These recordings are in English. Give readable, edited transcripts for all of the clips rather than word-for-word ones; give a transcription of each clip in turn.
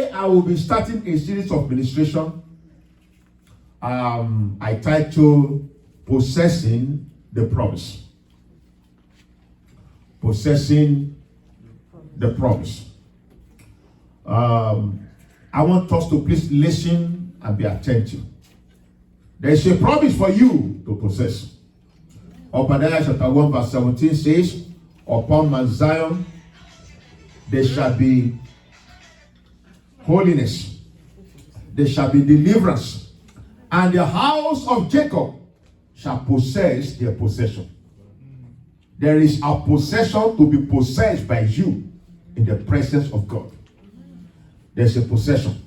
I will be starting a series of ministration. I titled Possessing the Promise. Possessing the Promise. I want us to please listen and be attentive. There is a promise for you to possess. Obadiah chapter 1 verse 17 says, upon Mount Zion there shall be holiness, there shall be deliverance, and the house of Jacob shall possess their possession. There is a possession to be possessed by you in the presence of God. There's a possession.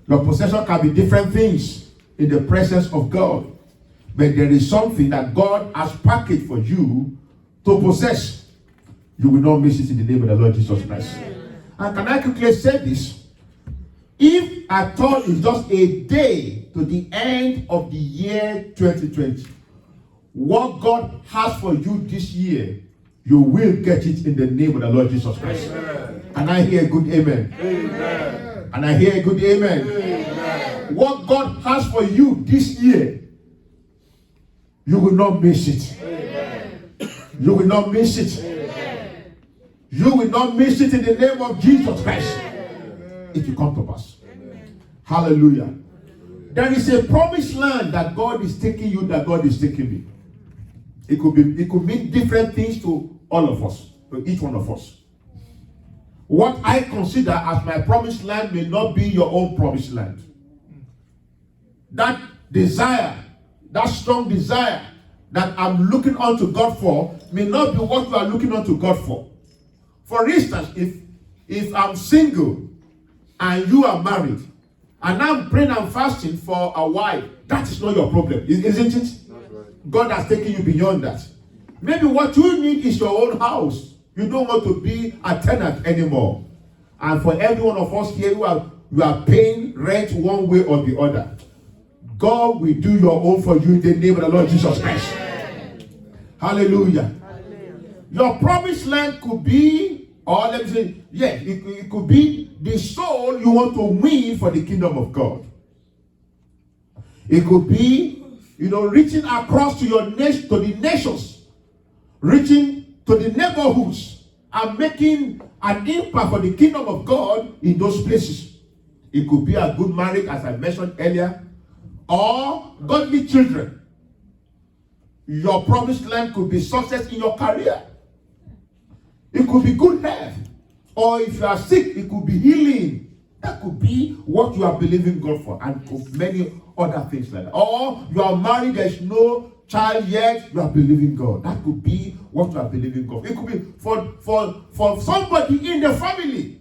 Your possession can be different things in the presence of God, but there is something that God has packaged for you to possess. You will not miss it in the name of the Lord Jesus Christ. And can I quickly say this? If at all it's just a day to the end of the year 2020, what God has for you this year, you will get it in the name of the Lord Jesus Christ. Amen. And I hear a good amen. Amen. And I hear a good amen. Amen. What God has for you this year, you will not miss it. Amen. You will not miss it. Amen. You will not miss it in the name of Jesus Christ. It will come to pass. Amen. Hallelujah. There is a promised land that God is taking you, that God is taking me. It could mean different things to all of us, to each one of us. What I consider as my promised land may not be your own promised land. That desire, that strong desire that I'm looking unto God for may not be what you are looking unto God for. For instance, if I'm single and you are married, and I'm praying and fasting for a wife, that is not your problem, isn't it? Right. God has taken you beyond that. Maybe what you need is your own house. You don't want to be a tenant anymore. And for every one of us here, you are paying rent one way or the other. God will do your own for you in the name of the Lord Jesus Christ. Hallelujah. Your promised land could be, or let me say, it could be the soul you want to win for the kingdom of God. It could be, reaching across to the nations, reaching to the neighborhoods, and making an impact for the kingdom of God in those places. It could be a good marriage, as I mentioned earlier, or godly children. Your promised land could be success in your career. It could be good health. Or if you are sick, it could be healing. That could be what you are believing God for, and many other things like that. Or you are married, there is no child yet, you are believing God. That could be what you are believing God. It could be for somebody in the family.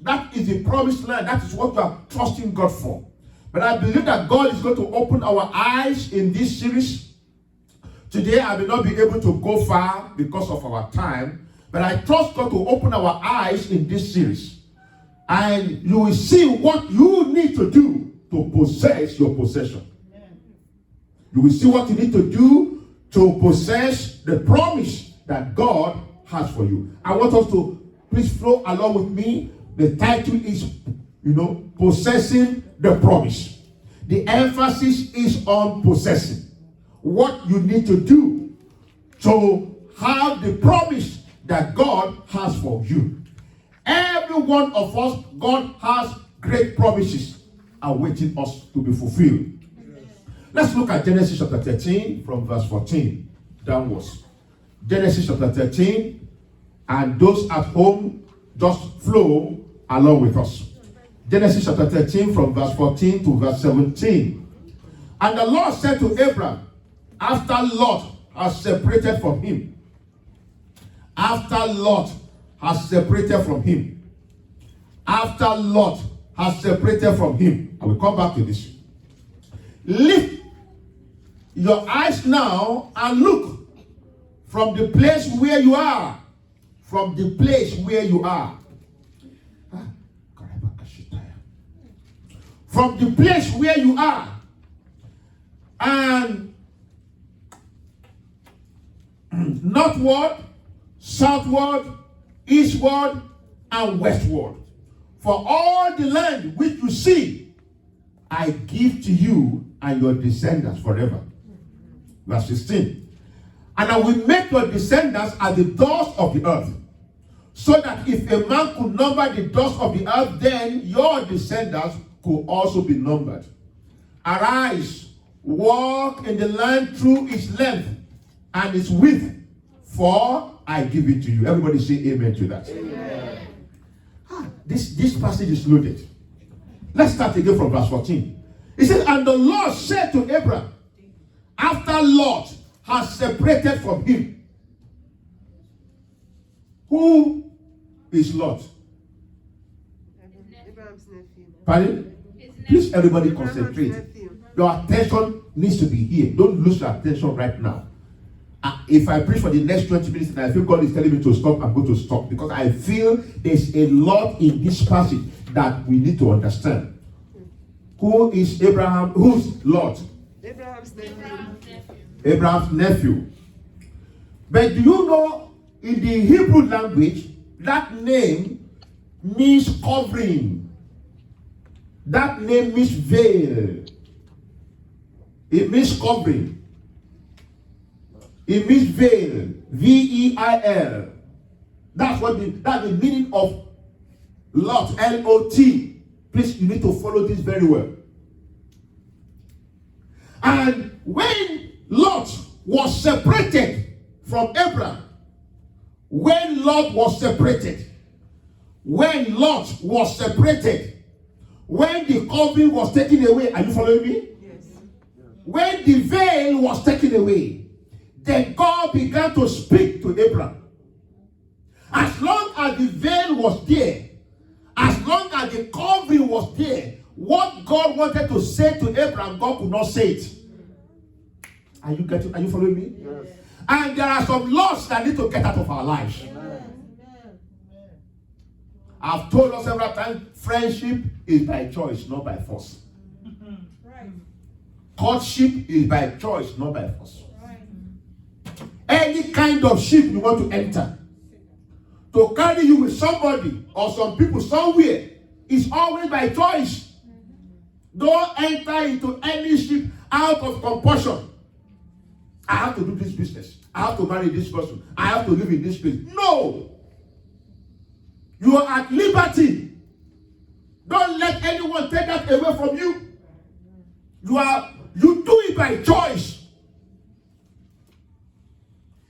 That is the promised land. That is what you are trusting God for. But I believe that God is going to open our eyes in this series. Today I may not be able to go far because of our time, but I trust God to open our eyes in this series. And you will see what you need to do to possess your possession. You will see what you need to do to possess the promise that God has for you. I want us to please flow along with me. The title is, possessing the promise. The emphasis is on possessing. What you need to do to have the promise that God has for you. Every one of us, God has great promises awaiting us to be fulfilled. Let's look at Genesis chapter 13 from verse 14 downwards. Genesis chapter 13, and those at home just flow along with us. Genesis chapter 13 from verse 14 to verse 17. And the Lord said to Abraham, after Lot has separated from him, after Lot has separated from him, after Lot has separated from him, I will come back to this. Lift your eyes now and look from the place where you are. From the place where you are. From the place where you are. And northward, southward, eastward, and westward. For all the land which you see, I give to you and your descendants forever. Verse 16. And I will make your descendants as the dust of the earth, so that if a man could number the dust of the earth, then your descendants could also be numbered. Arise, walk in the land through its length and its width, for I give it to you. Everybody say amen to that. Amen. This passage is loaded. Let's start again from verse 14. It says, and the Lord said to Abraham, after Lot has separated from him. Who is Lot? Abraham's nephew. Pardon? Please, everybody concentrate. Your attention needs to be here. Don't lose your attention right now. If I preach for the next 20 minutes and I feel God is telling me to stop, I'm going to stop. Because I feel there's a lot in this passage that we need to understand. Who is Abraham? Who's Lot? Abraham's nephew. Abraham's nephew. But do you know, in the Hebrew language, that name means covering. That name means veil. It means covering. It means veil. V-E-I-L. That's the meaning of Lot. L-O-T. Please, you need to follow this very well. And when Lot was separated from Abraham, when Lot was separated, when the covering was taken away, are you following me? Yes. When the veil was taken away, then God began to speak to Abraham. As long as the veil was there, as long as the covering was there, what God wanted to say to Abraham, God could not say it. Are you following me? Yes. And there are some laws that need to get out of our lives. Amen. I've told us several times, friendship is by choice, not by force. Right. Courtship is by choice, not by force. Any kind of ship you want to enter, to carry you with somebody or some people somewhere, is always by choice. Don't enter into any ship out of compulsion. I have to do this business. I have to marry this person. I have to live in this place. No. You are at liberty. Don't let anyone take that away from you. You do it by choice.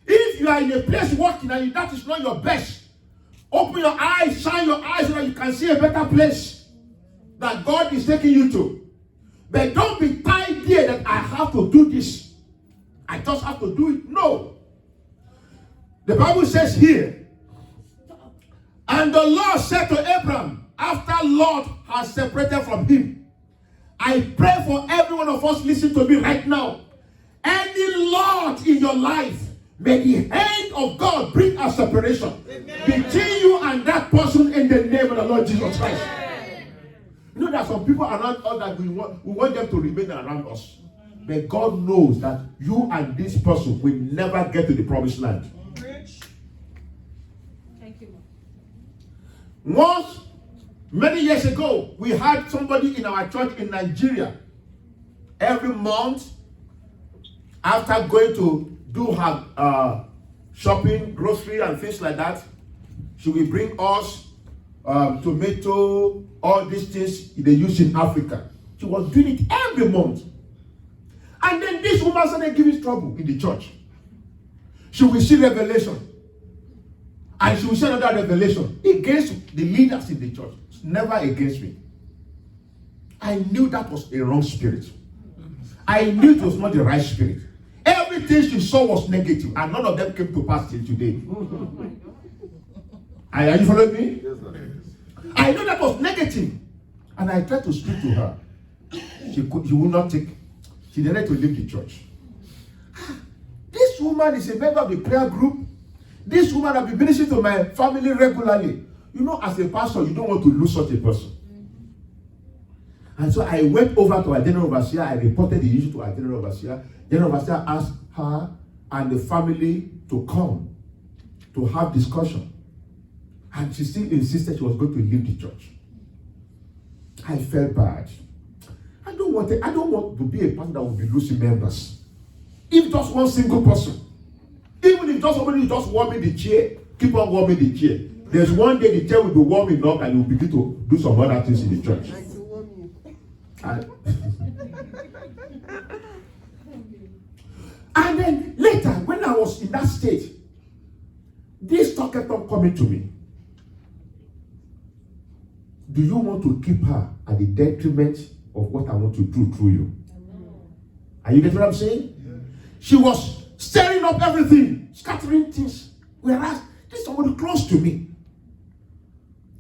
If you are in a place working and that is not your best, open your eyes, shine your eyes so that you can see a better place that God is taking you to. But don't be tied there that I have to do this. I just have to do it. No. The Bible says here, and the Lord said to Abraham, after Lot has separated from him, I pray for every one of us listening to me right now. Any Lot in your life, may the hand of God bring a separation between you and that person in the name of the Lord Jesus Christ. You know, there are some people around us that we want them to remain around us. But God knows that you and this person will never get to the promised land. Thank you. Once, many years ago, we had somebody in our church in Nigeria. Every month, after going to do her shopping, grocery, and things like that, she will bring us tomato, all these things they use in Africa. She was doing it every month. And then this woman started giving trouble in the church. She will see revelation. And she will see another revelation against the leaders in the church. Never against me. I knew that was a wrong spirit. I knew it was not the right spirit. Everything she saw was negative, and none of them came to pass till today. Are you following me? Yes, sir. I knew that was negative. And I tried to speak to her. She would not take. She decided to leave the church. This woman is a member of the prayer group. This woman has been ministering to my family regularly. You know, as a pastor, you don't want to lose such a person. And so I went over to our general overseer. I reported the issue to our general overseer. General overseer asked her and the family to come to have discussion. And she still insisted she was going to leave the church. I felt bad. I don't want to be a person that will be losing members. If just one single person, even if just somebody just warming the chair, keep on warming the chair. There's one day the chair will be warm enough and you will begin to do some other things in the church. Like to warm you. And then later, when I was in that state, this thought kept on coming to me. Do you want to keep her at the detriment of what I want to do through you? Are you getting what I'm saying? Yeah. She was stirring up everything, scattering things. Whereas this is somebody close to me.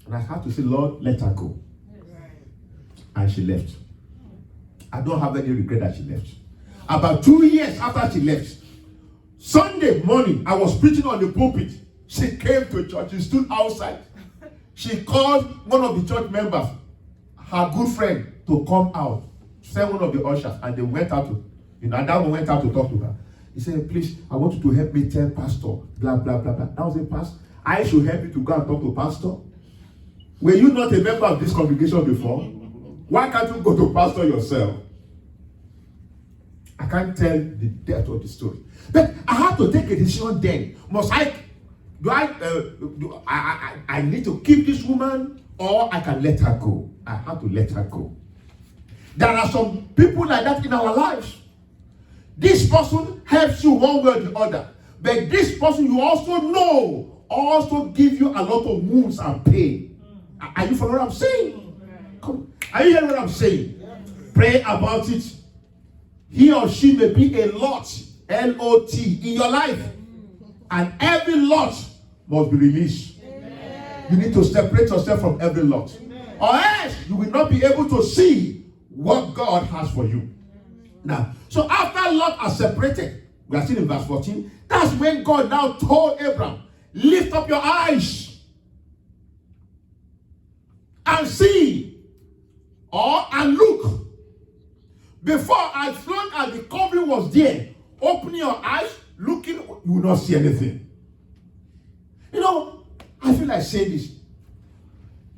And I had to say, Lord, let her go. And she left. I don't have any regret that she left. About 2 years after she left, Sunday morning, I was preaching on the pulpit. She came to church. She stood outside. She called one of the church members, her good friend, to come out. Send one of the ushers, and they went out to, and that one went out to talk to her. He said, please, I want you to help me tell pastor, blah, blah, blah, blah. That was a pastor. I should help you to go and talk to pastor. Were you not a member of this congregation before? Why can't you go to pastor yourself? I can't tell the depth of the story. But I had to take a decision then. I need to keep this woman, or I can let her go. I have to let her go. There are some people like that in our lives. This person helps you one way or the other. But this person you also know also give you a lot of wounds and pain. Are you following what I'm saying? Come. Are you hearing what I'm saying? Pray about it. He or she may be a lot, L-O-T, in your life. And every lot must be released. Amen. You need to separate yourself from every lot. Amen. Or else you will not be able to see what God has for you. Now, so after Lot are separated, we are still in verse 14, that's when God now told Abraham, lift up your eyes and see, and look. Before, as long as the covering was there, opening your eyes, looking, you will not see anything. You know, I feel like saying this.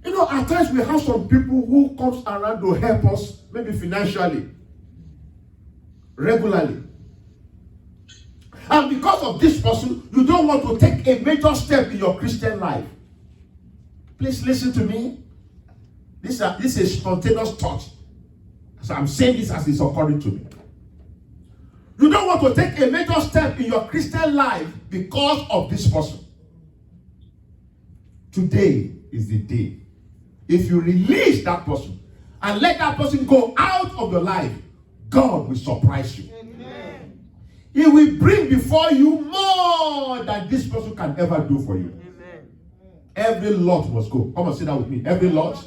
You know, at times we have some people who comes around to help us, maybe financially, regularly. And because of this person, you don't want to take a major step in your Christian life. Please listen to me. This is a spontaneous thought. So I'm saying this as it's occurring to me. You don't want to take a major step in your Christian life because of this person. Today is the day. If you release that person and let that person go out of your life, God will surprise you. Amen. He will bring before you more than this person can ever do for you. Amen. Every lot must go. Come and say that with me. Every lot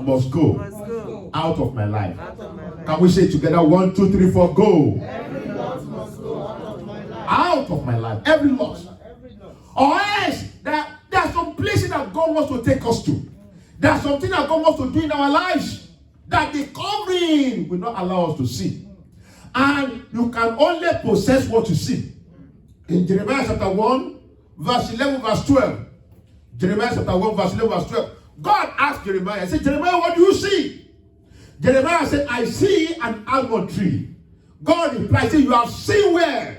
must go out of my life. Can we say together? 1, 2, 3, 4, go. Every lot must go out of my life. Out of my life. Every lot. Or else, there are some places that God wants to take us to. There are some things that God wants to do in our lives that the covering will not allow us to see. And you can only possess what you see. In Jeremiah chapter 1, verse 11, verse 12. Jeremiah chapter 1, verse 11, verse 12. God asked Jeremiah, he said, Jeremiah, what do you see? Jeremiah said, I see an almond tree. God replied, you have seen well,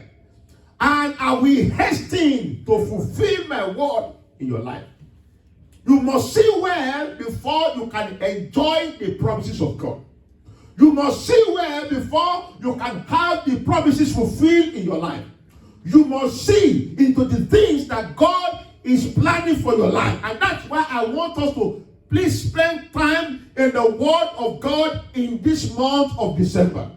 and I will hasten to fulfill my word in your life. You must see well before you can enjoy the promises of God. You must see well before you can have the promises fulfilled in your life. You must see into the things that God is planning for your life. And that's why I want us to please spend time in the Word of God in this month of December.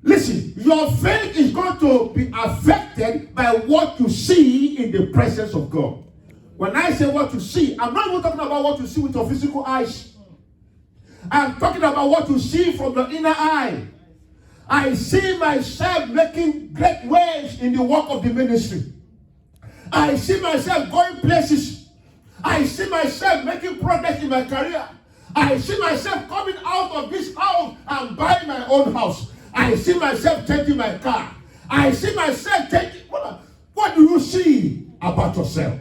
Listen, your faith is going to be affected by what you see in the presence of God. When I say what you see, I'm not even talking about what you see with your physical eyes. I'm talking about what you see from the inner eye. I see myself making great waves in the work of the ministry. I see myself going places. I see myself making progress in my career. I see myself coming out of this house and buying my own house. I see myself taking my car. I see myself taking... What do you see about yourself?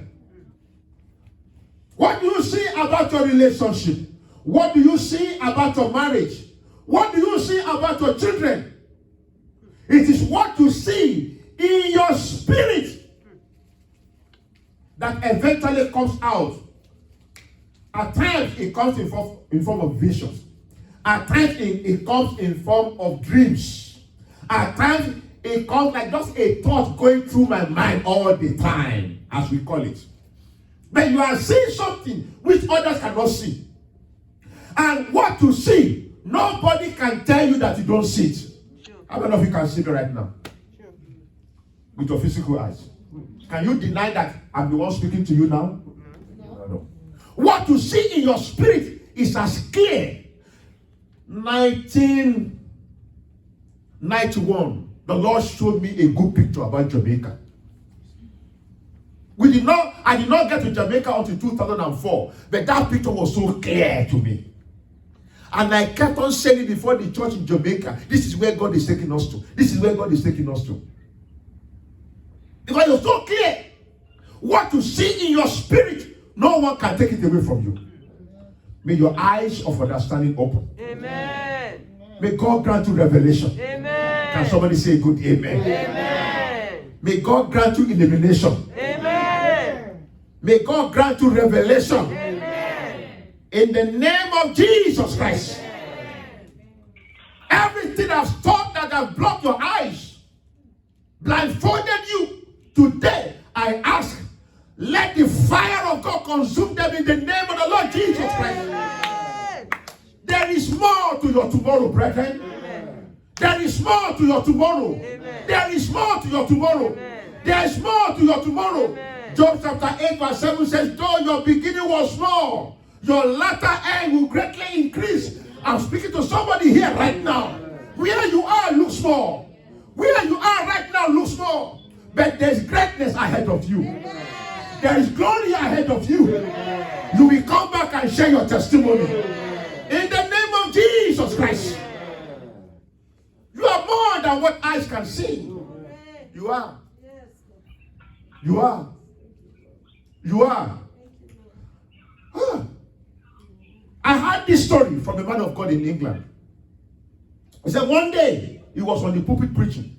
What do you see about your relationship? What do you see about your marriage? What do you see about your children? It is what you see in your spirit that eventually comes out. At times it comes in form of visions. At times it comes in form of dreams. At times it comes like just a thought going through my mind all the time, as we call it. But you are seeing something which others cannot see. And what you see, nobody can tell you that you don't see it. I don't know if you can see me right now. With your physical eyes. Can you deny that I'm the one speaking to you now? No. What you see in your spirit is as clear. 1991, the Lord showed me a good picture about Jamaica. I did not get to Jamaica until 2004, but that picture was so clear to me. And I kept on saying before the church in Jamaica, this is where God is taking us to. This is where God is taking us to. Because it's so clear. What you see in your spirit, no one can take it away from you. May your eyes of understanding open. Amen. May God grant you revelation. Amen. Can somebody say good amen? Amen. May God grant you illumination. Amen. May God grant you revelation. Amen. In the name of Jesus Christ. Everything I've thought that has blocked your eyes, blindfolded you, today I ask, let the fire of God consume them in the name of the Lord Jesus Christ. There is more to your tomorrow, brethren. Amen. There is more to your tomorrow. Amen. There is more to your tomorrow. Amen. There is more to your tomorrow. Amen. Job chapter 8 verse 7 says, though your beginning was small, your latter end will greatly increase. I'm speaking to somebody here right now. Where you are looks small. Where you are right now looks small. But there's greatness ahead of you. There is glory ahead of you. You will come back and share your testimony. In the name of Jesus Christ. You are more than what eyes can see. You are. You are. You are. I heard this story from a man of God in England. He said one day he was on the pulpit preaching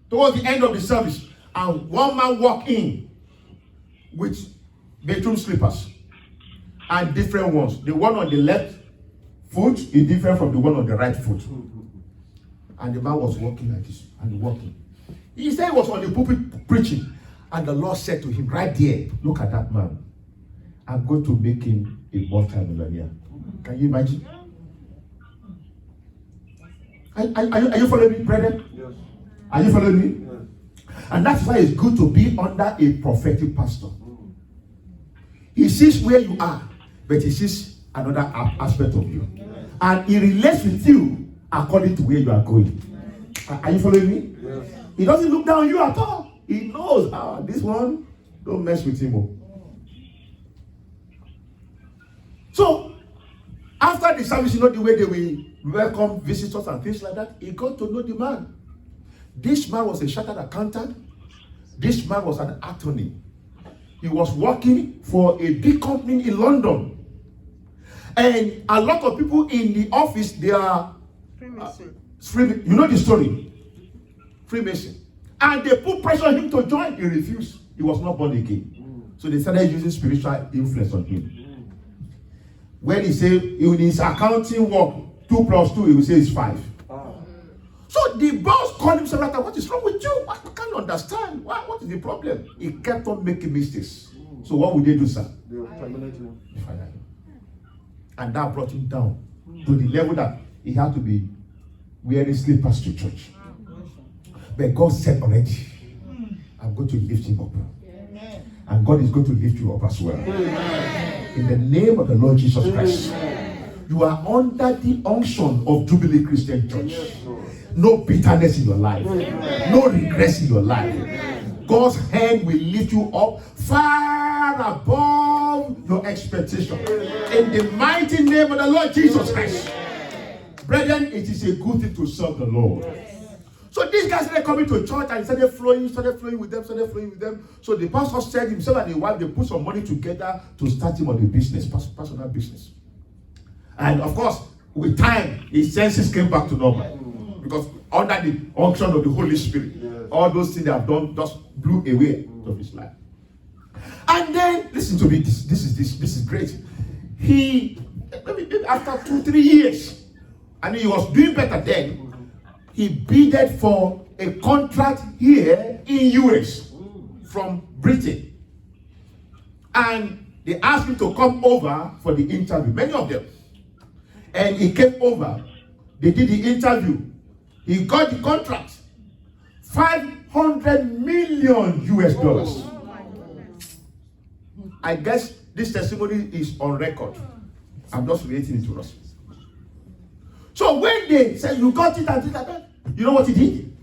towards the end of the service, and one man walked in with bedroom slippers and different ones. The one on the left foot is different from the one on the right foot. And the man was walking like this and walking. He said he was on the pulpit preaching, and the Lord said to him right there, look at that man. I'm going to make him a multi-millionaire. Can you imagine? Are you following me, brethren? Yes. Are you following me? Yes. And that's why it's good to be under a prophetic pastor. He sees where you are, but he sees another aspect of you. And he relates with you according to where you are going. Are you following me? Yes. He doesn't look down on you at all. He knows, this one, don't mess with him. So, after the service, the way they will welcome visitors and things like that, he got to know the man. This man was a chartered accountant. This man was an attorney. He was working for a big company in London. And a lot of people in the office, they are Freemason. You know the story? Freemason. And they put pressure on him to join. He refused. He was not born again. So they started using spiritual influence on him. When he said in his accounting work, 2 plus 2, he will say it's 5. So the boss called him several times. What is wrong with you? I can't understand. What is the problem? He kept on making mistakes. So what would they do, sir? They will terminate him. And that brought him down to the level that he had to be wearing slippers to church. But God said already, I'm going to lift him up. And God is going to lift you up as well. In the name of the Lord Jesus Christ. You are under the unction of Jubilee Christian Church. No bitterness in your life. No regrets in your life. God's hand will lift you up far above your expectation. In the mighty name of the Lord Jesus Christ. Brethren, it is a good thing to serve the Lord. So these guys started coming to church and started flowing with them. So the pastor said himself and his wife, they put some money together to start him on a business, personal business. And of course, with time, his senses came back to normal. Because under the unction of the Holy Spirit, all those things they have done just blew away of his life. And then, listen to me, this is great. He, maybe after 2-3 years, and he was doing better then, he bidded for a contract here in US from Britain. And they asked him to come over for the interview, many of them. And he came over, they did the interview, he got the contract, $500 million US. I guess this testimony is on record. I'm just relating it to us. So when they said you got it and things like that, you know what he did?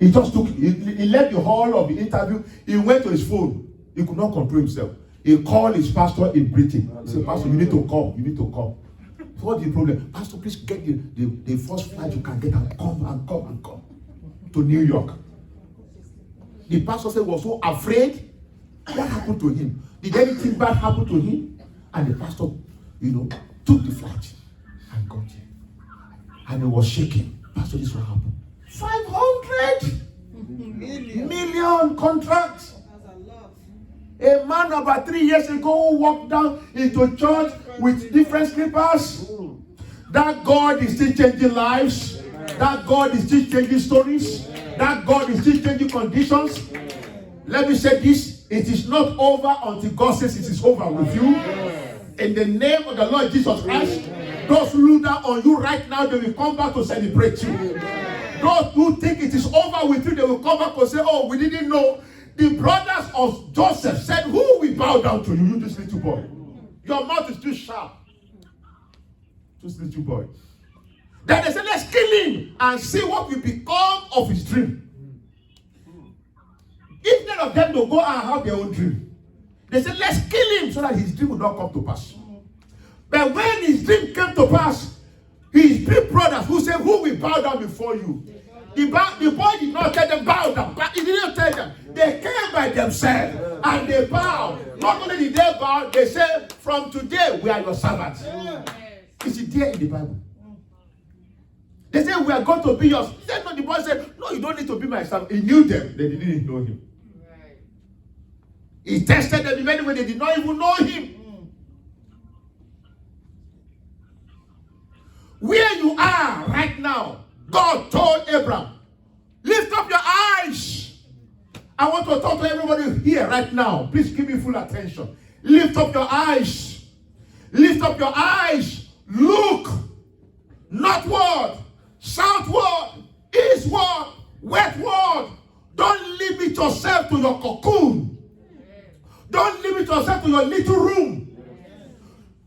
He just took, he left the hall of the interview, he went to his phone. He could not control himself. He called his pastor in Britain. He said, Pastor, you need to come. You need to come. So what's the problem? Pastor, please get the first flight you can get and come to New York. The pastor said he was so afraid. What happened to him? Did anything bad happen to him? And the pastor, took the flight and got here. And he was shaking. Pastor, this is what happened. 500 million contracts. A man about 3 years ago walked down into church with different slippers. That God is still changing lives. That God is still changing stories. That God is still changing conditions. Let me say this. It is not over until God says it is over with you. In the name of the Lord Jesus Christ, those who look down on you right now, they will come back to celebrate you. Those who think it is over with you, they will come back and say, oh, we didn't know. The brothers of Joseph said, who will bow down to you, you this little boy? Your mouth is too sharp. This little boy. Then they said, let's kill him and see what will become of his dream. Instead of them to go and have their own dream, they said, let's kill him so that his dream will not come to pass. But when his dream came to pass, his big brothers who said, who will bow down before you? The boy did not tell them bow down, but he didn't tell them. They came by themselves and they bowed. Not only did they bow, they said, from today we are your servants. Is it there in the Bible? They said, we are going to be yours. Then the boy said, no, you don't need to be my servant. He knew them. They didn't know him. He tested them in many ways. They did not even know him. Where you are right now, God told Abraham, lift up your eyes. I want to talk to everybody here right now. Please give me full attention. Lift up your eyes. Lift up your eyes. Look northward, southward, eastward, westward. Don't limit yourself to your cocoon. Don't limit yourself to your little room.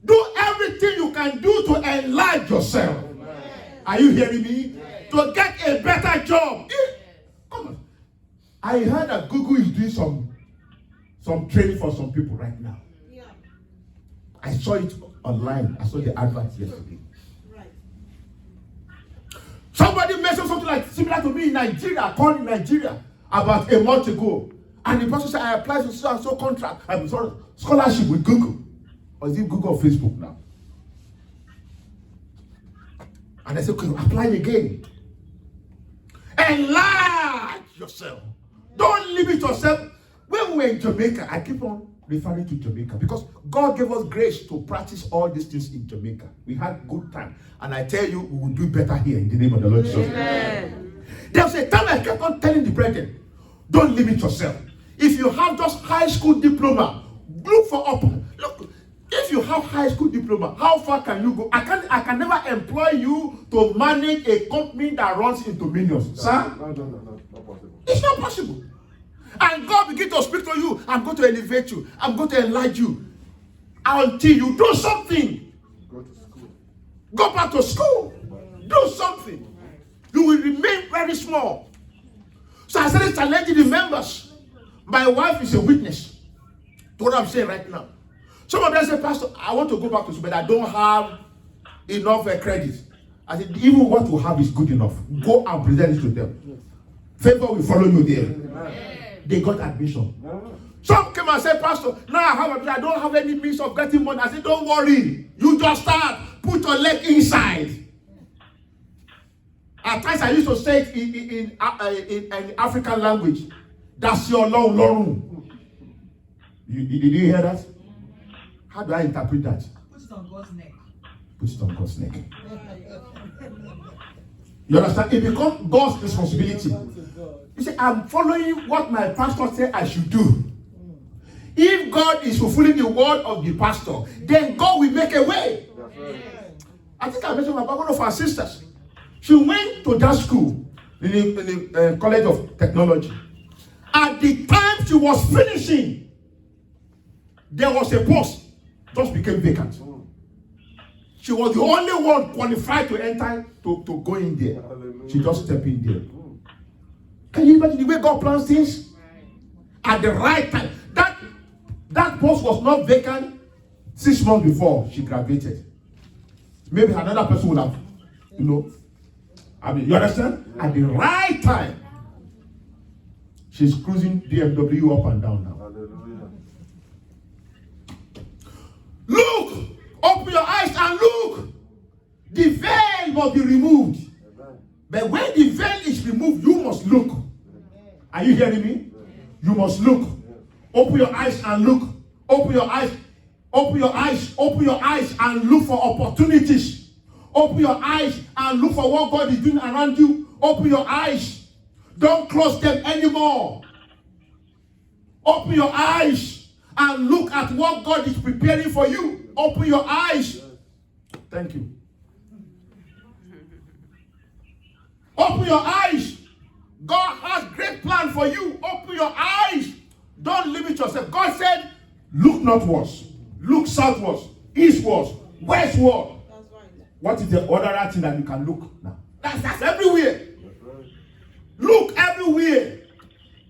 Do everything you can do to enlarge yourself. Are you hearing me? To get a better job. Come on. I heard that Google is doing some training for some people right now. Yeah. I saw it online. I saw the advert yesterday. Right. Somebody mentioned something like similar to me in Nigeria, called in Nigeria about a month ago. And the person said, I applied for so and so contract. I'm sorry, scholarship with Google. Or is it Google or Facebook now? And I said, okay, apply again. Enlarge yourself. Don't limit yourself. When we were in Jamaica, I keep on referring to Jamaica because God gave us grace to practice all these things in Jamaica. We had good time. And I tell you, we will do better here in the name of the Lord Jesus. There was a time I kept on telling the brethren, don't limit yourself. If you have just high school diploma, look for up. Look, if you have high school diploma, how far can you go? I can never employ you to manage a company that runs into millions. Sir? No, not possible. It's not possible. And God begin to speak to you. I'm going to elevate you. I'm going to enlarge you. Until you do something. Go to school. Go back to school. Do something. You will remain very small. So I started challenging the members. My wife is a witness to what I'm saying right now. Some of them say, Pastor, I want to go back to school, but I don't have enough credit. I said, even what you have is good enough. Go and present it to them. Favor will follow you there. They got admission. Some came and said, Pastor, now I don't have any means of getting money. I said, don't worry. You just start. put your leg inside. At times I used to say it in African language. That's your long, long. Did you hear that? How do I interpret that? Put it on God's neck. Put it on God's neck. You understand? It becomes God's responsibility. You say, I'm following what my pastor said I should do. If God is fulfilling the word of the pastor, then God will make a way. I think I mentioned about one of our sisters. She went to that school in the College of Technology. At the time she was finishing, there was a post just became vacant. She was the only one qualified to enter to go in there. She just stepped in there. Can you imagine the way God plans things? At the right time. That post was not vacant 6 months before she graduated. Maybe another person would have, you understand? At the right time. She's cruising DMW up and down now. Look! Open your eyes and look! The veil must be removed. But when the veil is removed, you must look. Are you hearing me? You must look. Open your eyes and look. Open your eyes. Open your eyes. Open your eyes and look for opportunities. Open your eyes and look for what God is doing around you. Open your eyes. Don't close them anymore. Open your eyes and look at what God is preparing for you. Open your eyes. Thank you. Open your eyes. God has great plan for you. Open your eyes. Don't limit yourself. God said, look northwards, look southwards, eastwards, westward. That's right. What is the other thing that you can look now? That's everywhere. Look everywhere.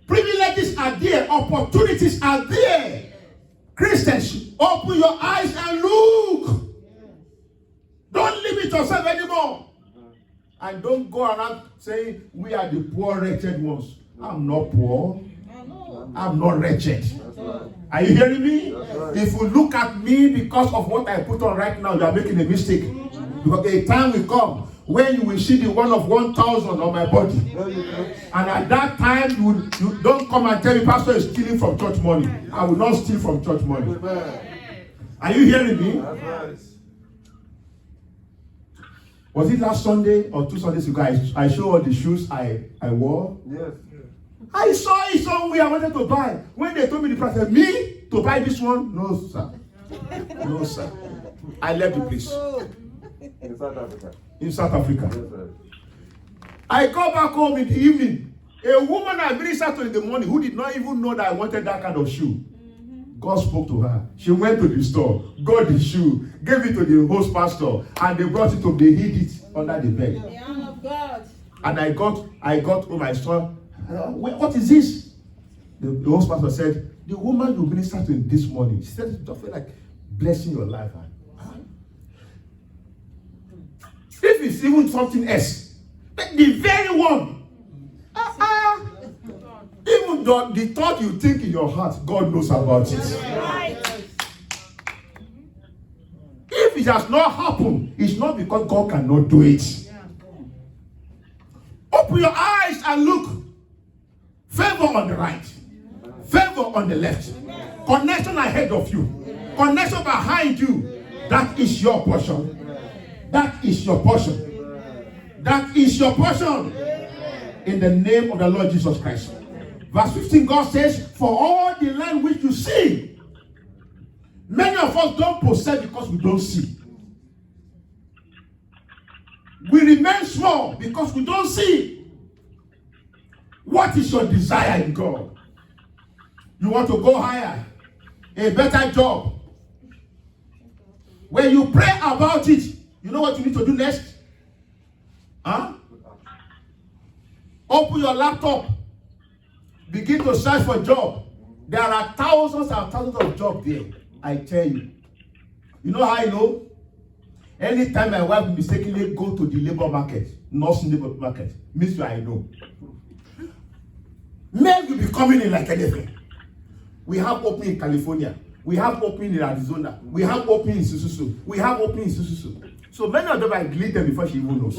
Privileges are there. Opportunities are there. Christians, open your eyes and look. Don't limit yourself anymore. And don't go around saying, we are the poor, wretched ones. I'm not poor. I'm not wretched. Are you hearing me? If you look at me because of what I put on right now, you are making a mistake. Because a time will come when you will see the one of 1,000 on my body. And at that time, you don't come and tell me, Pastor is stealing from church money. I will not steal from church money. Are you hearing me? Was it last Sunday or 2 Sundays ago? I showed all the shoes I wore. Yes. I saw it somewhere I wanted to buy. When they told me the price, I said, me to buy this one? No, sir. No, sir. I left the place. In South Africa. In South Africa. Yes, sir. I go back home in the evening. A woman I ministered to in the morning who did not even know that I wanted that kind of shoe. God spoke to her. She went to the store, got the shoe, gave it to the host pastor, and they brought it home. They hid it under the bed. The hand of God. And I got home, I saw, what is this? The host pastor said, the woman you ministered to this morning, she said, it feel like blessing your life. If it's even something else, but the very one, even the thought you think in your heart, God knows about it. If it has not happened, it's not because God cannot do it. Open your eyes and look. Favor on the right, favor on the left, connection ahead of you, connection behind you. That is your portion. That is your portion. That is your portion. In the name of the Lord Jesus Christ. Verse 15, God says, for all the land which you see, many of us don't possess because we don't see. We remain small because we don't see. What is your desire in God? You want to go higher, a better job. When you pray about it, you know what you need to do next? Open your laptop. Begin to search for a job. There are thousands and thousands of jobs there. I tell you. You know how I know? Anytime my wife mistakenly go to the labor market, nursing labor market, means I know. Men will be coming in like anything. We have opening in California. We have opening in Arizona. We have opening in Sususu. We have opening in Sususu. So many of them I delete them before she even knows.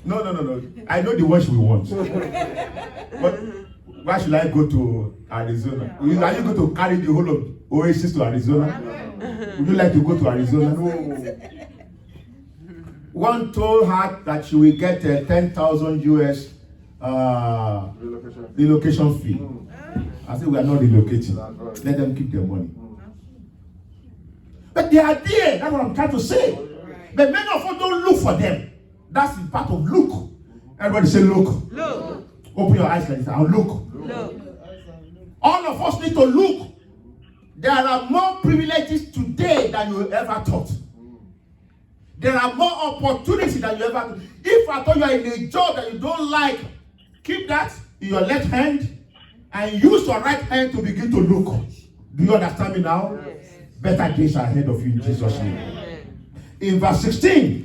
No. I know the one she will want. But why should I go to Arizona? Are you going to carry the whole of Oasis to Arizona? Would you like to go to Arizona? No. One told her that she will get a 10,000 US relocation fee. I said, we are not relocating. Let them keep their money. But they are there. That's what I'm trying to say. But many of us don't look for them. That's the part of look. Everybody say look. Look. Open your eyes like this. I'll look. Look. All of us need to look. There are more privileges today than you ever thought. There are more opportunities than you ever. If I thought you are in a job that you don't like, keep that in your left hand and use your right hand to begin to look. Do you understand me now? Yes. Better days are ahead of you in Jesus' name. Amen. In verse 16,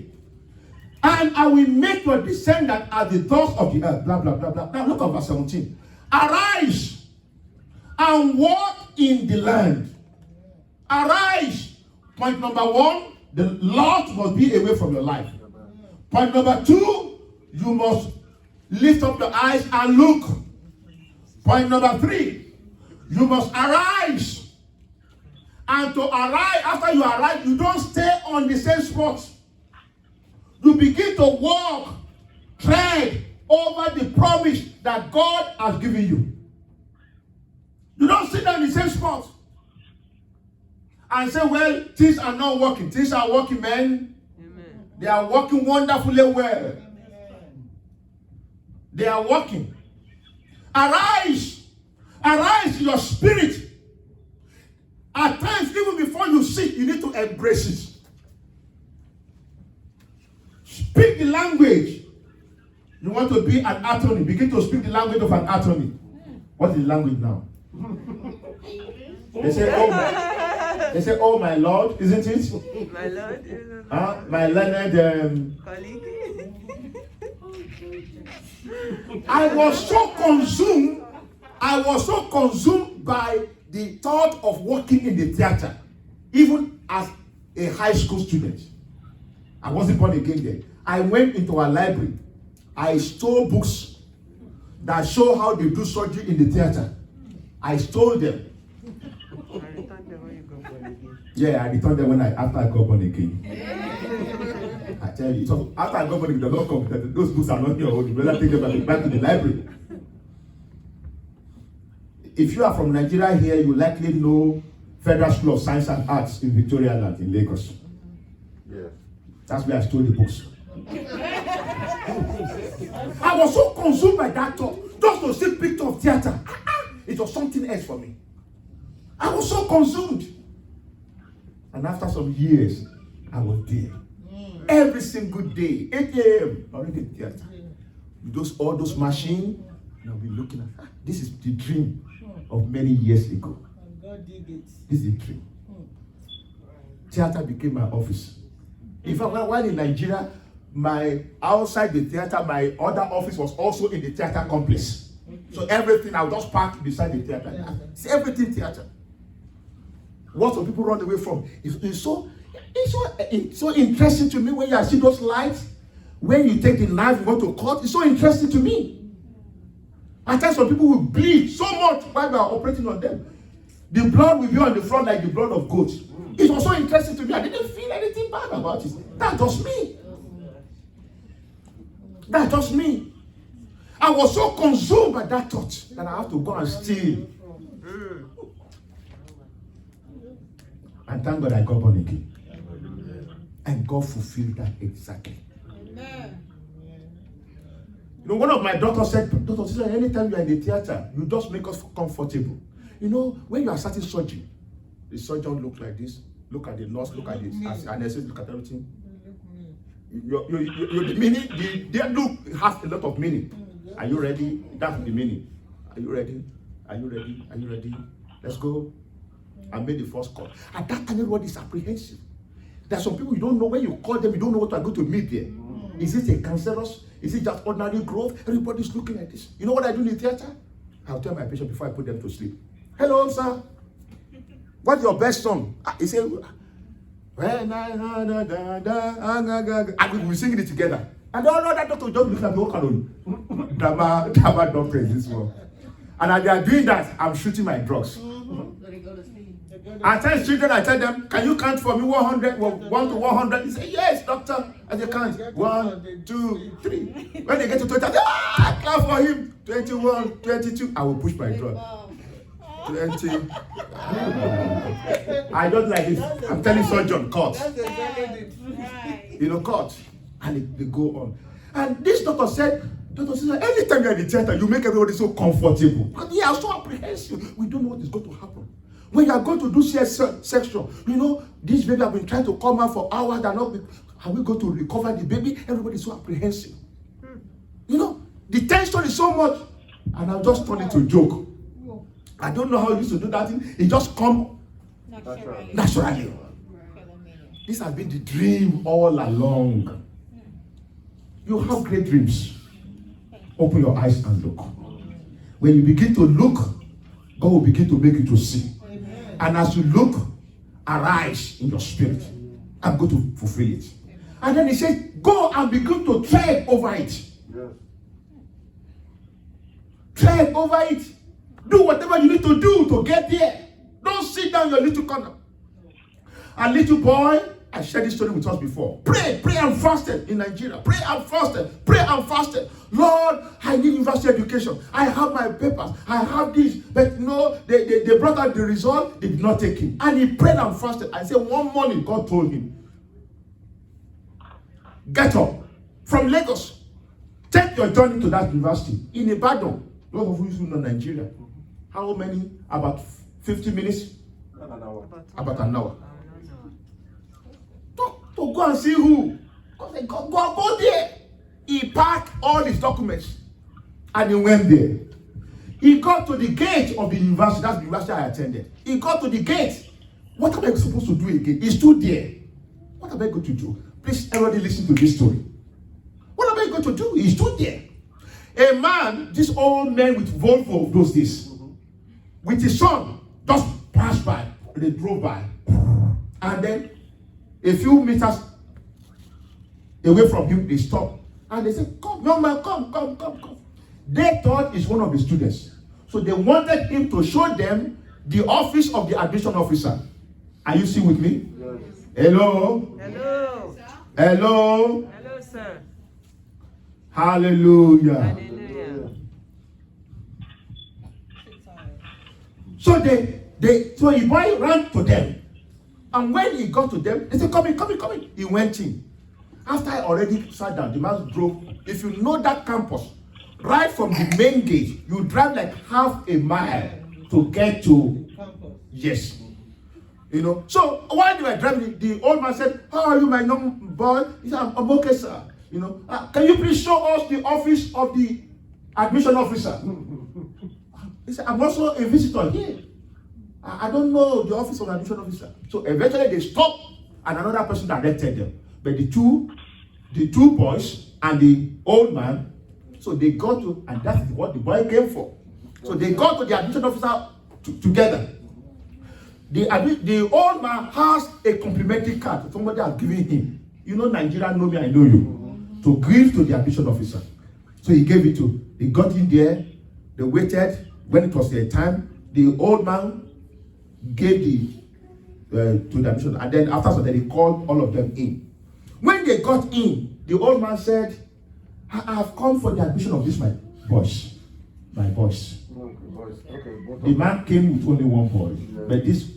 and I will make your descendant as the dust of the earth. Blah, blah, blah, blah. Now look at verse 17. Arise and walk in the land. Arise. Point number 1, the Lord must be away from your life. Point number 2, you must lift up your eyes and look. Point number 3, you must arise. And to arise, after you arise, you don't stay on the same spot. You begin to walk, tread over the promise that God has given you. You don't sit on the same spot and say, well, things are not working. Things are working, man. Amen. They are working wonderfully well. They are working. Arise. Arise in your spirit. At times, even before you sit, you need to embrace it. Speak the language. You want to be an attorney. Begin to speak the language of an attorney. What is the language now? They say, oh my Lord, isn't it? My Lord, is My learned. colleague. I was so consumed by the thought of working in the theater, even as a high school student. I wasn't born again then. I went into a library. I stole books that show how they do surgery in the theater. I stole them. I returned them when you got born again. Yeah, I returned them after I got born again. I tell you, so after I got born again, those books are not your own. You better take them back to the library. If you are from Nigeria here, you likely know Federal School of Science and Arts in Victoria Land in Lagos. Yes. That's where I stole the books. I was so consumed by that thought. Just to see picture of theater. It was something else for me. I was so consumed. And after some years, I was there. Every single day, 8 a.m., already in theater. With all those machines, and I'll be looking at, this is the dream of many years ago. God did it. This is a dream. Theater became my office. In fact, while in Nigeria, outside the theater, my other office was also in the theater complex. So everything, I would just park beside the theater. It's everything theater. What some people run away from. It's so interesting to me when you see those lights. When you take the knife, you want to cut. It's so interesting to me. At times, some people will bleed so much while we are operating on them. The blood will be on the front like the blood of goats. It was so interesting to me. I didn't feel anything bad about it. That's just me. That's just me. I was so consumed by that thought that I have to go and steal. And thank God I got born again. And God fulfilled that exactly. You know, one of my doctors said, Doctor, anytime you are in the theater, you just make us comfortable. You know, when you are starting surgery, the surgeon looks like this, look at the nurse, look at the anesthetic, look at everything. The meaning, their look has a lot of meaning. Are you ready? That's the meaning. Are you ready? Are you ready? Are you ready? Let's go. I made the first call. At that time, everybody is apprehensive. There are some people you don't know when you call them, you don't know what you are going to meet there. Is it a cancerous? Is it just ordinary growth? Everybody's looking at this. You know what I do in the theater? I'll tell my patient before I put them to sleep. Hello, sir. What's your best song? He said, when I and we were singing it together. And all that doctor just look at me, what drama doctor is this one. And as they are doing that, I'm shooting my drugs. I tell children, I tell them, can you count for me 100, 1 to 100? He say, yes, doctor. And they count 1, 2, 3. When they get to 20, I say, clap for him. 21, 22. I will push my drug. 20. I don't like it. I'm telling surgeon, cut. That's exactly it. You know, cut. And they go on. And this doctor said, anytime you're in the theater, you make everybody so comfortable. But they are so apprehensive. We don't know what is going to happen. When you are going to do CS section, you know, this baby have been trying to come out for hours. Are we going to recover the baby? Everybody is so apprehensive. You know, the tension is so much. And I'll just turn it to a joke. I don't know how he used to do that thing. It just come naturally. This has been the dream all along. You have great dreams. Open your eyes and look. When you begin to look, God will begin to make you to see. Amen. And as you look, arise in your spirit. I'm going to fulfill it. And then he says, go and begin to tread over it. Yes. Tread over it. Do whatever you need to do to get there. Don't sit down in your little corner. A little boy, I shared this story with us before. Pray and fasted in Nigeria. Pray and fasted. Lord, I need university education. I have my papers. I have this. But no, they brought out the result. They did not take him. And he prayed and fasted. I said one morning, God told him, get up from Lagos. Take your journey to that university. In Ibadan. Those of you who know Nigeria. How many? About 50 minutes? About an hour. To go and see who. Go there. He packed all his documents and he went there. He got to the gate of the university. That's the university I attended. He got to the gate. What am I supposed to do again? He stood there. What am I going to do? Please, everybody listen to this story. What am I going to do? He stood there. A man, this old man with Volvo of those days, with his son, just passed by. They drove by. And then a few meters away from him, they stopped. And they said, come, young man, come. They thought he's one of the students. So they wanted him to show them the office of the admission officer. Are you still with me? Yes. Hello? Hello. Hello? Hello, sir. Hallelujah. Hallelujah. So so the boy ran to them. And when he got to them, they said, come in. He went in. After I already sat down, the man drove. If you know that campus, right from the main gate, you drive like half a mile to get to campus. Yes. You know. So while they were driving, the old man said, how are you, my young boy? He said, I'm okay, sir. You know, can you please show us the office of the admission officer? He said, I'm also a visitor here. I don't know the office of the admission officer. So eventually they stopped and another person directed them. But the two boys and the old man, so they got to, and that's what the boy came for. So they got to the admission officer together. The old man has a complimentary card that somebody has given him. You know, Nigeria know me, I know you. To give to the admission officer. So he gave it to, they got in there, they waited. When it was their time, the old man gave to the admission, and then after that, they called all of them in. When they got in, the old man said, I have come for the admission of this my boys. The man came with only one boy, but this,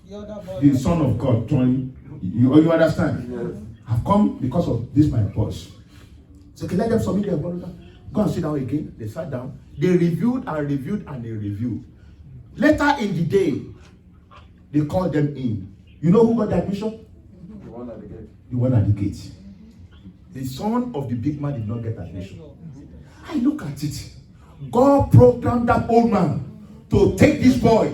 the son of God, joined. You understand? Yes. I've come because of this my boys. So can let them submit their brother. Go and sit down again. They sat down. They reviewed. Later in the day, they called them in. You know who got the admission? The one at the gate. The one at the gate. The son of the big man did not get admission. I look at it. God programmed that old man to take this boy.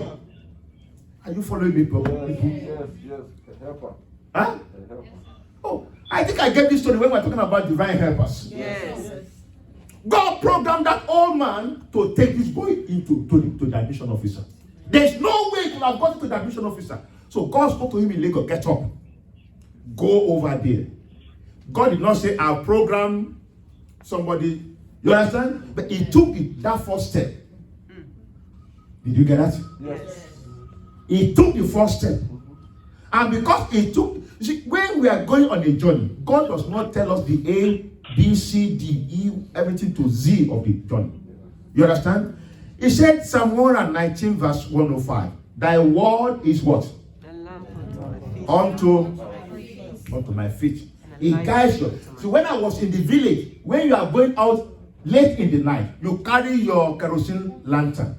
Are you following me, bro? Yes. Helper. Huh? Oh, I think I get this story when we're talking about divine helpers. Yes. God programmed that old man to take this boy into the admission officer. There's no way he could have gotten to the admission officer. So God spoke to him in Lagos, get up. Go over there. God did not say, I'll program somebody. You understand? But he took that first step. Did you get that? Yes. He took the first step. And because he took, you see, when we are going on a journey, God does not tell us the A, B, C, D, E, everything to Z of the journey. You understand? He said, Psalm 119, verse 105, thy word is what? A lamp unto my feet. Unto my feet. He guides you. So when I was in the village, when you are going out late in the night, you carry your kerosene lantern.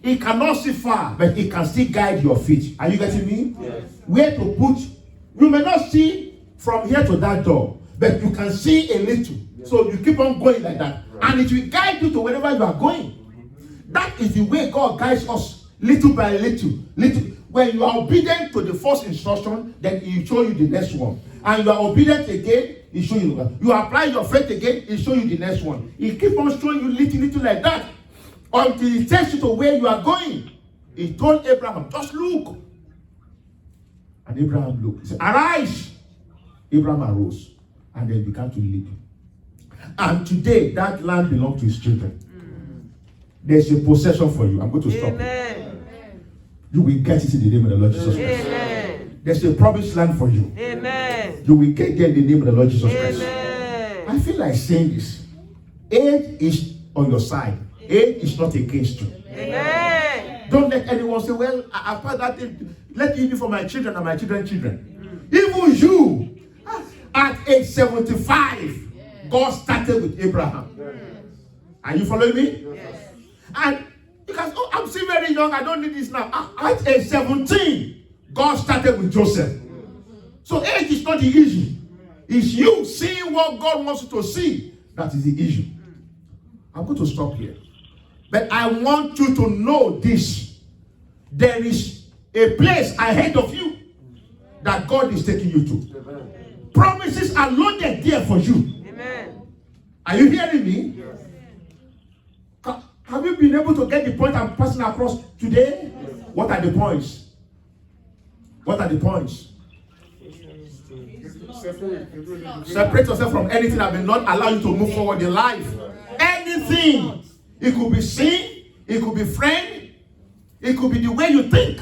He cannot see far, but he can still guide your feet. Are you getting me? Yes. Where to put. You may not see from here to that door, but you can see a little. Yes. So you keep on going like that. Right. And it will guide you to wherever you are going. That is the way God guides us, little by little. When you are obedient to the first instruction, then he will show you the next one. And you are obedient again, he show you. You apply your faith again, he show you the next one. He keep on showing you little like that until he takes you to where you are going. He told Abraham, just look. And Abraham looked. He said, arise. Abraham arose and then began to lead. And today, that land belongs to his children. There's a possession for you. I'm going to stop. Amen. You will get it in the name of the Lord Jesus Christ. Amen. There's a promised land for you. Amen. You will get there in the name of the Lord Jesus Christ. Amen. I feel like saying this. Age is on your side. Age is not against you. Amen. Don't let anyone say, well, I passed that thing. Let it be for my children and my children's children. Even you, at age 75, God started with Abraham. Are you following me? Yes. And because I'm still very young, I don't need this now. At age 17, God started with Joseph. So age is not the issue. It's you seeing what God wants you to see. That is the issue. I'm going to stop here. But I want you to know this. There is a place ahead of you that God is taking you to. Amen. Promises are loaded there for you. Amen. Are you hearing me? Have you been able to get the point I'm passing across today? What are the points? What are the points? Separate yourself from anything that will not allow you to move forward in life. Anything. It could be sin. It could be friend. It could be the way you think.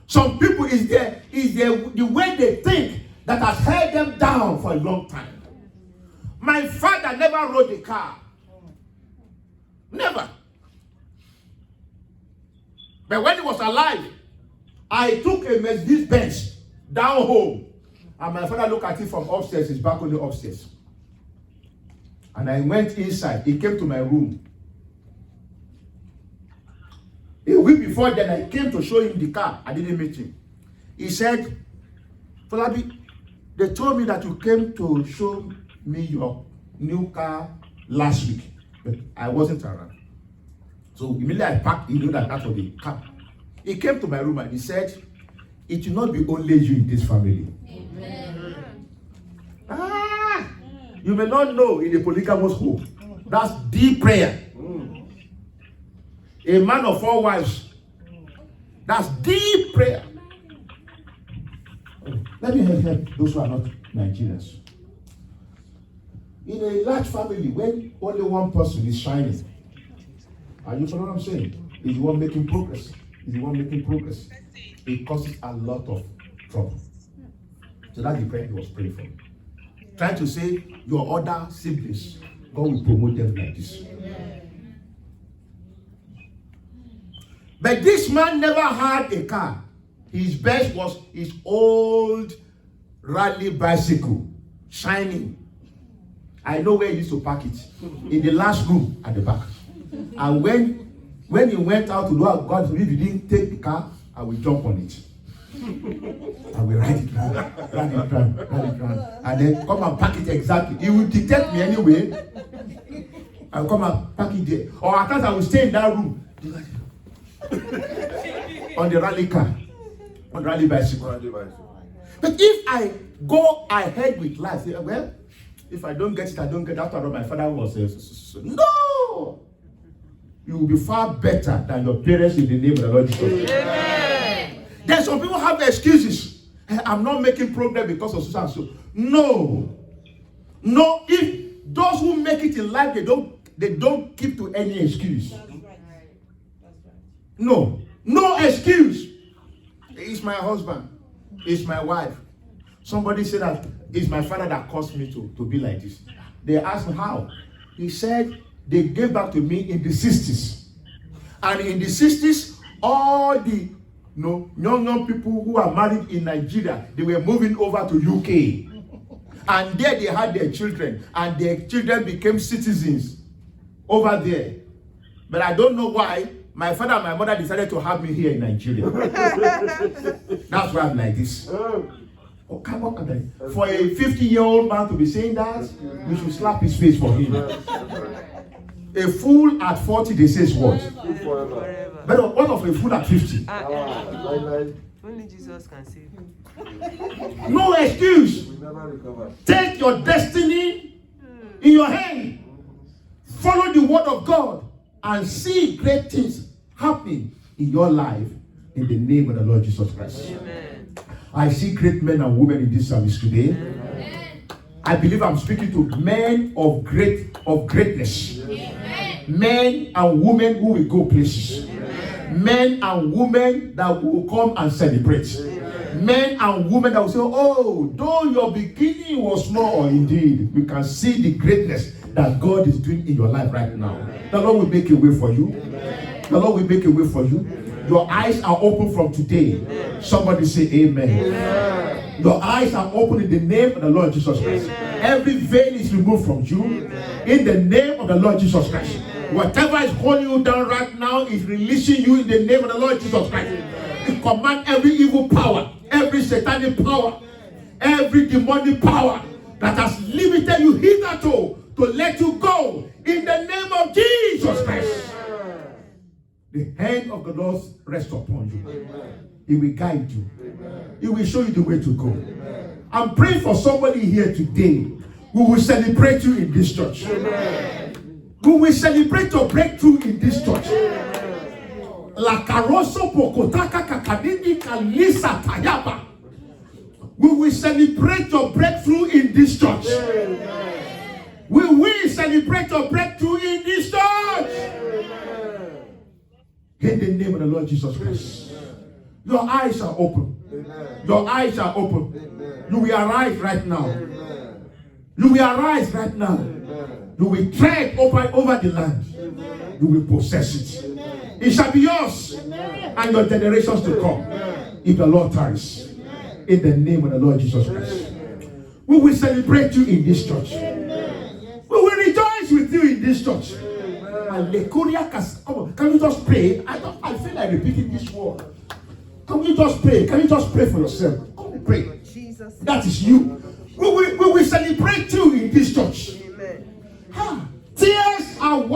Some people is the way they think that has held them down for a long time. My father never rode a car. Never. But when he was alive, I took a Mercedes Benz down home. And my father looked at it from upstairs, his balcony upstairs. And I went inside. He came to my room. A week before then, I came to show him the car. I didn't meet him. He said, Falabi, they told me that you came to show me your new car last week. But I wasn't around. So immediately I packed, he knew that was the car. He came to my room and he said, it will not be only you in this family. Amen. You may not know in a polygamous home. That's deep prayer. A man of 4 wives. That's deep prayer. Let me help those who are not Nigerians. In a large family, when only one person is shining, are you following what I'm saying? Is the one making progress. Is the one making progress. It causes a lot of trouble. So that's the prayer he was praying for. Trying to say your other siblings, God will promote them like this. But this man never had a car. His best was his old rally bicycle, shining. I know where he used to park it. In the last room at the back. And when he went out to do what God, if he didn't take the car, I will jump on it. I will ride it round. And then come and park it exactly. He will detect me anyway. I'll come and park it there. Or at times I will stay in that room. On the rally car. On the rally bicycle. But if I go ahead with life, say, well, if I don't get it, I don't get it. After all, my father was no. you will be far better than your parents in the name of the Lord Jesus. Amen. Then some people have excuses. I'm not making progress because of so and so. No. No, if those who make it in life, they don't keep to any excuse. No. No excuse. It's my husband. It's my wife. Somebody said that it's my father that caused me to be like this. They asked me how. He said they gave back to me in the 60s. And in the 60s, all the young people who are married in Nigeria, they were moving over to UK. And there they had their children. And their children became citizens over there. But I don't know why my father and my mother decided to have me here in Nigeria. That's why I'm like this. Oh, come on. For a 50-year-old man to be saying that, we should slap his face for him. A fool at 40, they say what? Forever. But what of a fool at 50? Only Jesus can save you. No excuse. We never recover. Take your destiny in your hand. Follow the word of God and see great things happening in your life in the name of the Lord Jesus Christ. Amen. I see great men and women in this service today. Amen. I believe I'm speaking to men of greatness. Amen. Men and women who will go places. Amen. Men and women that will come and celebrate. Amen. Men and women that will say, oh, though your beginning was small, indeed, we can see the greatness that God is doing in your life right now. Amen. The Lord will make a way for you. Amen. The Lord will make a way for you. Amen. Your eyes are open from today. Amen. Somebody say amen. Amen. Your eyes are open in the name of the Lord Jesus Christ. Amen. Every veil is removed from you. Amen. In the name of the Lord Jesus Christ. Amen. Whatever is holding you down right now is releasing you in the name of the Lord Jesus Christ. We command every evil power, every satanic power, every demonic power that has limited you hitherto to let you go in the name of Jesus Christ. The hand of the Lord rests upon you. Amen. He will guide you. Amen. He will show you the way to go. Amen. I'm praying for somebody here today. We will celebrate you in this church. Amen. We will celebrate your breakthrough in this church. La caroso pokotaka kakadini kalisa tayaba. We will celebrate your breakthrough in this church. Amen. We will celebrate your breakthrough in this church. Amen. In the name of the Lord Jesus Christ. Your eyes are open. Amen. Your eyes are open. Amen. You will arise right now. Amen. You will arise right now. Amen. You will tread over the land. Amen. You will possess it. Amen. It shall be yours and your generations to come. If the Lord tarries. In the name of the Lord Jesus Christ. We will celebrate you in this church. We will rejoice with you in this church. Come on, can you just pray? I feel like repeating this word. Can you just pray? Can you just pray for yourself? Come on, pray. That is you. We will celebrate you in this church. Amen. Tears are